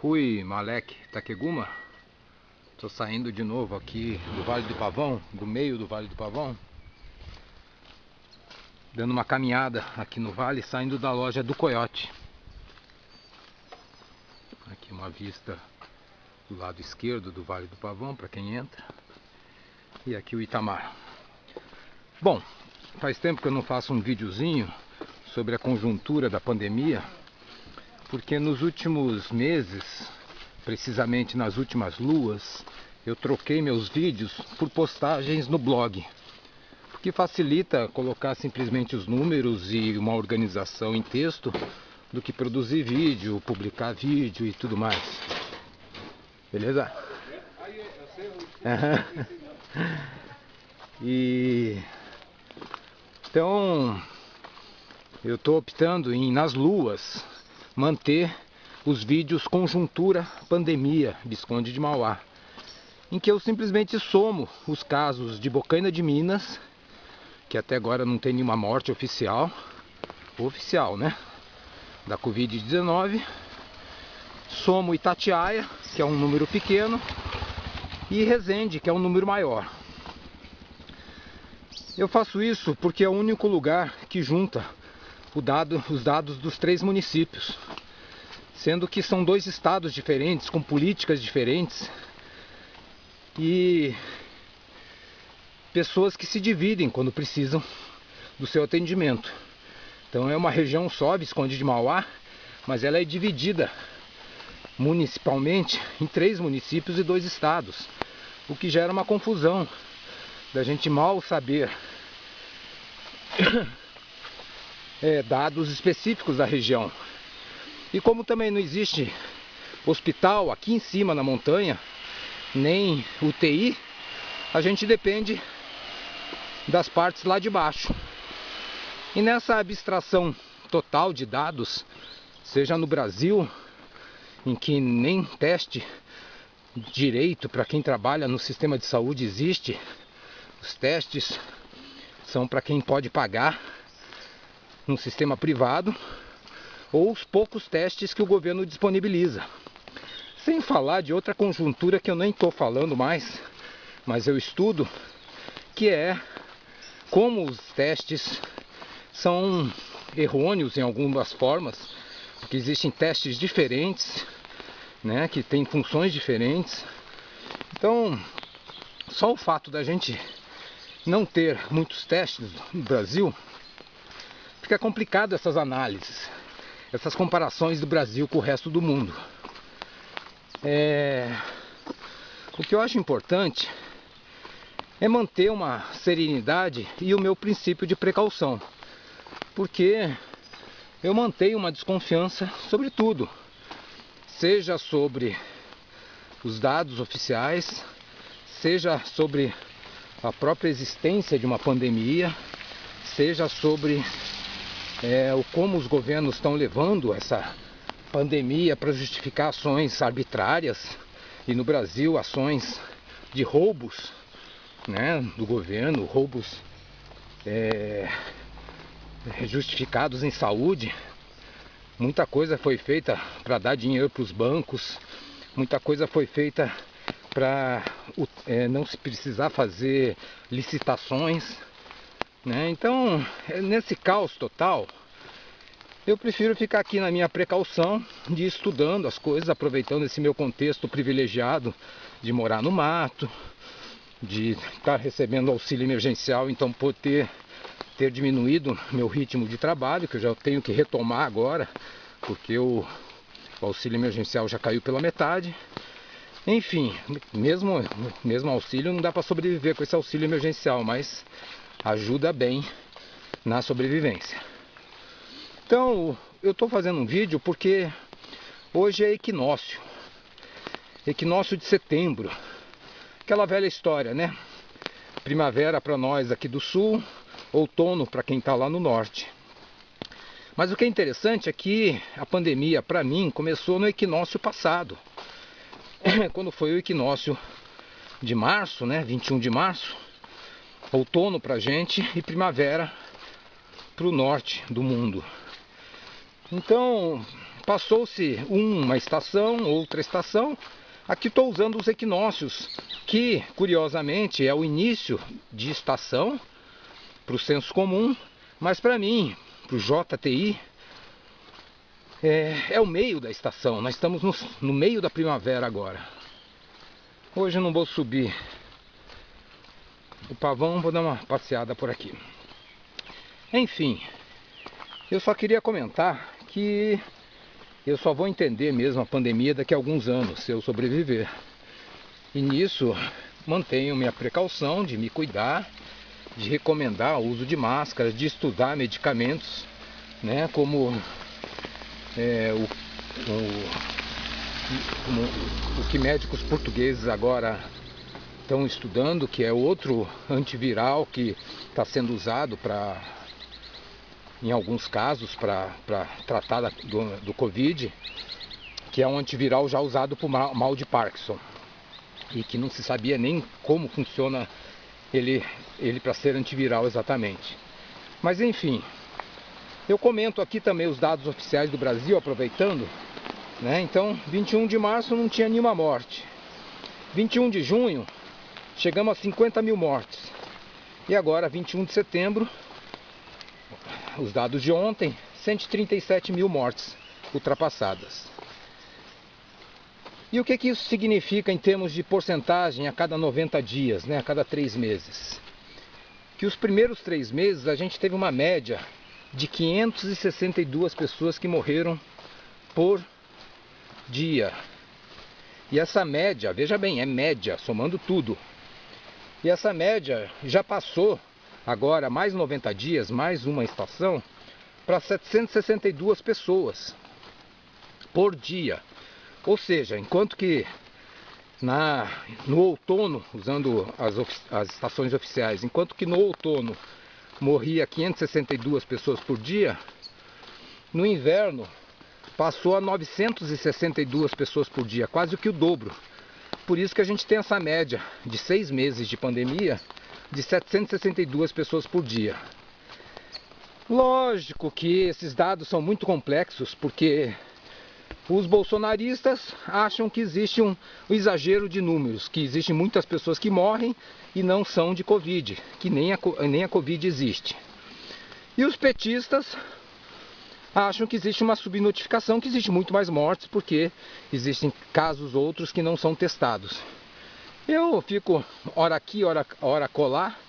Fui Malek Takeguma. Estou saindo de novo aqui do Vale do Pavão, do meio do Vale do Pavão, dando uma caminhada aqui no vale, saindo da loja do Coiote. Aqui uma vista do lado esquerdo do Vale do Pavão para quem entra, e aqui o Itamar. Bom, faz tempo que eu não faço um videozinho sobre a conjuntura da pandemia, porque nos últimos meses, precisamente nas últimas luas, eu troquei meus vídeos por postagens no blog, porque facilita colocar simplesmente os números e uma organização em texto do que produzir vídeo, publicar vídeo e tudo mais. Beleza? Uhum. E então eu estou optando em, nas luas, manter os vídeos conjuntura pandemia Visconde de Mauá, em que eu simplesmente somo os casos de Bocaina de Minas, que até agora não tem nenhuma morte oficial, né, da Covid-19, somo Itatiaia, que é um número pequeno, e Resende, que é um número maior. Eu faço isso porque é o único lugar que junta os dados dos 3 municípios, sendo que são 2 estados diferentes, com políticas diferentes e pessoas que se dividem quando precisam do seu atendimento. Então é uma região só, Visconde de Mauá, mas ela é dividida municipalmente em 3 municípios e 2 estados, o que gera uma confusão da gente mal saber dados específicos da região. E como também não existe hospital aqui em cima na montanha, nem UTI, a gente depende das partes lá de baixo. E nessa abstração total de dados, seja no Brasil, em que nem teste direito para quem trabalha no sistema de saúde existe, os testes são para quem pode pagar no sistema privado, ou os poucos testes que o governo disponibiliza. Sem falar de outra conjuntura que eu nem estou falando mais, mas eu estudo, que é como os testes são errôneos em algumas formas, porque existem testes diferentes, né, que têm funções diferentes. Então, só o fato da gente não ter muitos testes no Brasil, fica complicado essas análises, essas comparações do Brasil com o resto do mundo. O que eu acho importante é manter uma serenidade e o meu princípio de precaução, porque eu mantenho uma desconfiança sobre tudo, seja sobre os dados oficiais, seja sobre a própria existência de uma pandemia, seja sobre como os governos estão levando essa pandemia para justificar ações arbitrárias, e no Brasil ações de roubos, né, do governo, roubos justificados em saúde. Muita coisa foi feita para dar dinheiro para os bancos, muita coisa foi feita para não se precisar fazer licitações, né? Então, nesse caos total, eu prefiro ficar aqui na minha precaução de ir estudando as coisas, aproveitando esse meu contexto privilegiado de morar no mato, de estar recebendo auxílio emergencial, então poder ter diminuído meu ritmo de trabalho, que eu já tenho que retomar agora, porque o auxílio emergencial já caiu pela metade. Enfim, mesmo auxílio não dá para sobreviver com esse auxílio emergencial, mas ajuda bem na sobrevivência. Então, eu estou fazendo um vídeo porque hoje é equinócio de setembro, aquela velha história, né? Primavera para nós aqui do sul, outono para quem está lá no norte. Mas o que é interessante é que a pandemia, para mim, começou no equinócio passado, quando foi o equinócio de março, né? 21 de março, outono para a gente e primavera para o norte do mundo. Então, Passou-se uma estação, outra estação. Aqui estou usando os equinócios, que curiosamente é o início de estação para o senso comum, mas para mim, para o JTI, é o meio da estação. Nós estamos no meio da primavera agora. Hoje eu não vou subir o pavão, vou dar uma passeada por aqui. Enfim, eu só queria comentar que eu só vou entender mesmo a pandemia daqui a alguns anos, se eu sobreviver. E nisso mantenho minha precaução de me cuidar, de recomendar o uso de máscaras, de estudar medicamentos, né, como o que médicos portugueses agora estão estudando, que é outro antiviral que está sendo usado em alguns casos para tratar do Covid, que é um antiviral já usado para o mal de Parkinson e que não se sabia nem como funciona ele para ser antiviral exatamente. Mas enfim, eu comento aqui também os dados oficiais do Brasil, aproveitando, né? Então, 21 de março não tinha nenhuma morte. 21 de junho, chegamos a 50 mil mortes. E agora, 21 de setembro, os dados de ontem, 137 mil mortes ultrapassadas. E o que isso significa em termos de porcentagem a cada 90 dias, né? A cada 3 meses? Que os primeiros 3 meses a gente teve uma média de 562 pessoas que morreram por dia. E essa média, veja bem, é média, somando tudo. E essa média já passou, agora mais 90 dias, mais uma estação, para 762 pessoas por dia. Ou seja, enquanto que no outono, usando as estações oficiais, enquanto que no outono morria 562 pessoas por dia, no inverno passou a 962 pessoas por dia, quase o que o dobro. Por isso que a gente tem essa média de 6 meses de pandemia de 762 pessoas por dia. Lógico que esses dados são muito complexos, porque os bolsonaristas acham que existe um exagero de números, que existem muitas pessoas que morrem e não são de Covid, que nem a Covid existe. E os petistas acham que existe uma subnotificação, que existe muito mais mortes, porque existem casos outros que não são testados. Eu fico hora aqui, hora colar,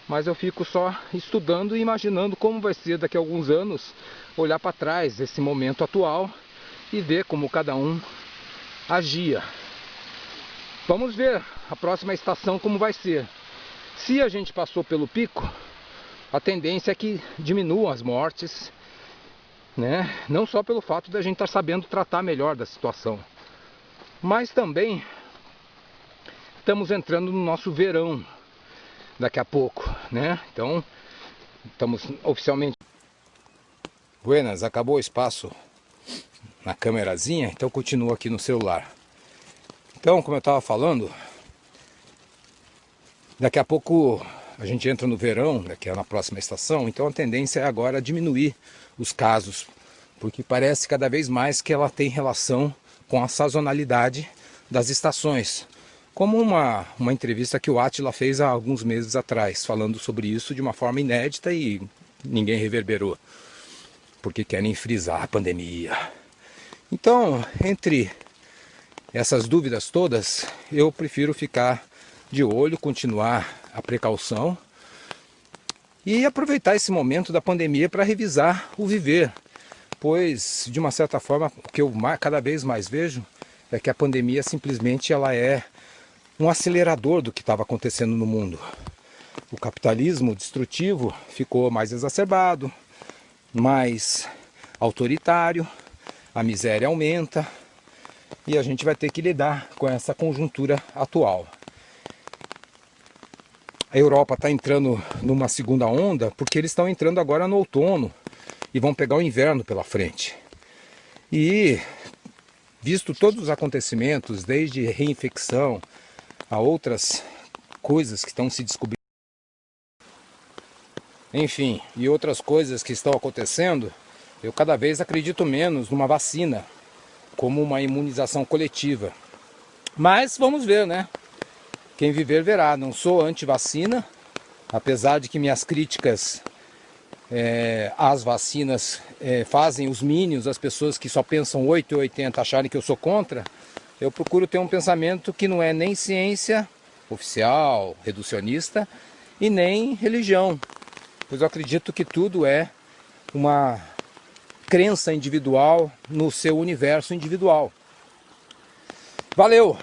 mas eu fico só estudando e imaginando como vai ser daqui a alguns anos, olhar para trás esse momento atual e ver como cada um agia. Vamos ver a próxima estação como vai ser. Se a gente passou pelo pico, a tendência é que diminuam as mortes, né? Não só pelo fato de a gente estar sabendo tratar melhor da situação, mas também estamos entrando no nosso verão daqui a pouco, né? Então, estamos oficialmente... Buenas, acabou o espaço na câmerazinha, então continuo aqui no celular. Então, como eu estava falando, daqui a pouco a gente entra no verão, que é na próxima estação, então a tendência é agora diminuir os casos, porque parece cada vez mais que ela tem relação com a sazonalidade das estações. Como uma entrevista que o Átila fez há alguns meses atrás, falando sobre isso de uma forma inédita e ninguém reverberou, porque querem frisar a pandemia. Então, entre essas dúvidas todas, eu prefiro ficar de olho, continuar a precaução e aproveitar esse momento da pandemia para revisar o viver, pois, de uma certa forma, o que eu cada vez mais vejo é que a pandemia simplesmente ela é um acelerador do que estava acontecendo no mundo. O capitalismo destrutivo ficou mais exacerbado, mais autoritário, a miséria aumenta e a gente vai ter que lidar com essa conjuntura atual. A Europa está entrando numa segunda onda porque eles estão entrando agora no outono e vão pegar o inverno pela frente. E, visto todos os acontecimentos, desde reinfecção a outras coisas que estão se descobrindo, enfim, e outras coisas que estão acontecendo, Eu cada vez acredito menos numa vacina como uma imunização coletiva. Mas vamos ver, né? Quem viver verá. Não sou anti-vacina, apesar de que minhas críticas às vacinas fazem os minions, as pessoas que só pensam 8 e 80 acharem que eu sou contra. Eu procuro ter um pensamento que não é nem ciência oficial, reducionista, e nem religião, pois eu acredito que tudo é uma crença individual no seu universo individual. Valeu!